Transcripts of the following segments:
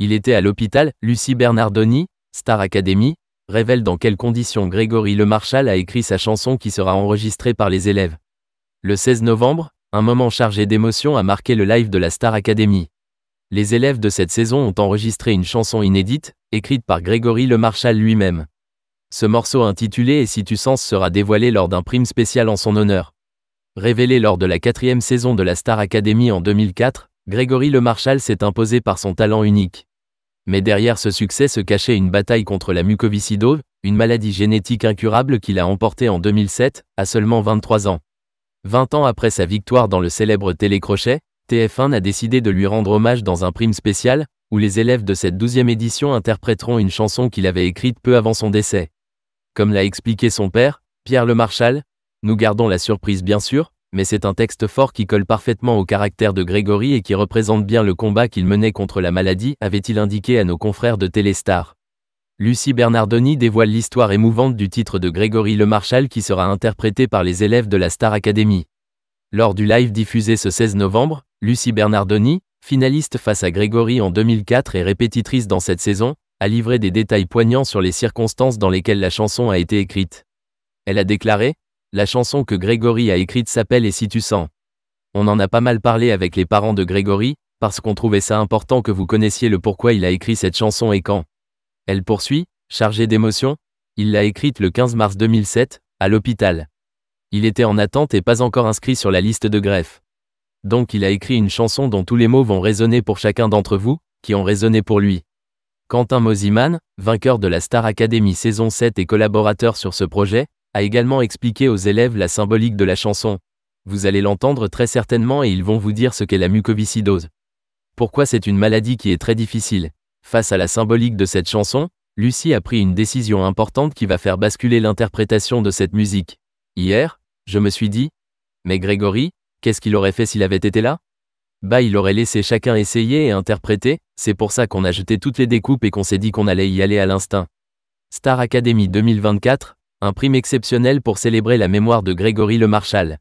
Il était à l'hôpital. Lucie Bernardoni, Star Academy, révèle dans quelles conditions Grégory Lemarchal a écrit sa chanson qui sera enregistrée par les élèves. Le 16 novembre, un moment chargé d'émotion a marqué le live de la Star Academy. Les élèves de cette saison ont enregistré une chanson inédite, écrite par Grégory Lemarchal lui-même. Ce morceau intitulé Et si tu sens sera dévoilé lors d'un prime spécial en son honneur. Révélé lors de la 4e saison de la Star Academy en 2004, Grégory Lemarchal s'est imposé par son talent unique. Mais derrière ce succès se cachait une bataille contre la mucoviscidose, une maladie génétique incurable qu'il a emportée en 2007, à seulement 23 ans. 20 ans après sa victoire dans le célèbre télécrochet, TF1 a décidé de lui rendre hommage dans un prime spécial, où les élèves de cette 12e édition interpréteront une chanson qu'il avait écrite peu avant son décès. Comme l'a expliqué son père, Pierre Lemarchal, nous gardons la surprise bien sûr, mais c'est un texte fort qui colle parfaitement au caractère de Grégory et qui représente bien le combat qu'il menait contre la maladie, avait-il indiqué à nos confrères de Téléstar. Lucie Bernardoni dévoile l'histoire émouvante du titre de Grégory Lemarchal qui sera interprété par les élèves de la Star Academy. Lors du live diffusé ce 16 novembre, Lucie Bernardoni, finaliste face à Grégory en 2004 et répétitrice dans cette saison, a livré des détails poignants sur les circonstances dans lesquelles la chanson a été écrite. Elle a déclaré « La chanson que Grégory a écrite s'appelle Et si tu sens ». On en a pas mal parlé avec les parents de Grégory, parce qu'on trouvait ça important que vous connaissiez le pourquoi il a écrit cette chanson et quand. Elle poursuit, chargée d'émotion, il l'a écrite le 15 mars 2007, à l'hôpital. Il était en attente et pas encore inscrit sur la liste de greffe. Donc il a écrit une chanson dont tous les mots vont résonner pour chacun d'entre vous, qui ont résonné pour lui. Quentin Mosimann, vainqueur de la Star Academy saison 7 et collaborateur sur ce projet, a également expliqué aux élèves la symbolique de la chanson. Vous allez l'entendre très certainement et ils vont vous dire ce qu'est la mucoviscidose. Pourquoi c'est une maladie qui est très difficile. Face à la symbolique de cette chanson, Lucie a pris une décision importante qui va faire basculer l'interprétation de cette musique. Hier, je me suis dit, mais Grégory, qu'est-ce qu'il aurait fait s'il avait été là ? Il aurait laissé chacun essayer et interpréter, c'est pour ça qu'on a jeté toutes les découpes et qu'on s'est dit qu'on allait y aller à l'instinct. Star Academy 2024, un prime exceptionnel pour célébrer la mémoire de Grégory Lemarchal.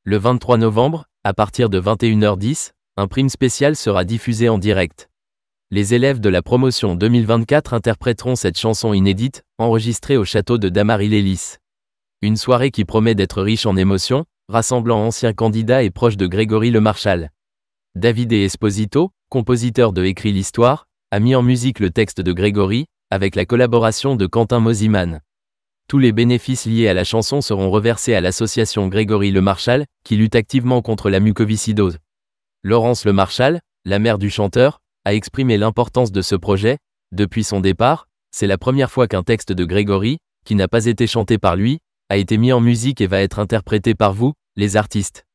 Le 23 novembre, à partir de 21h10, un prime spécial sera diffusé en direct. Les élèves de la promotion 2024 interpréteront cette chanson inédite, enregistrée au château de Damary-Lélis. Une soirée qui promet d'être riche en émotions, rassemblant anciens candidats et proches de Grégory Lemarchal. Davide Esposito, compositeur de Écrit l'Histoire, a mis en musique le texte de Grégory, avec la collaboration de Quentin Mosimann. Tous les bénéfices liés à la chanson seront reversés à l'association Grégory Lemarchal, qui lutte activement contre la mucoviscidose. Laurence Lemarchal, la mère du chanteur, a exprimé l'importance de ce projet. Depuis son départ, c'est la première fois qu'un texte de Grégory, qui n'a pas été chanté par lui, a été mis en musique et va être interprété par vous, les artistes.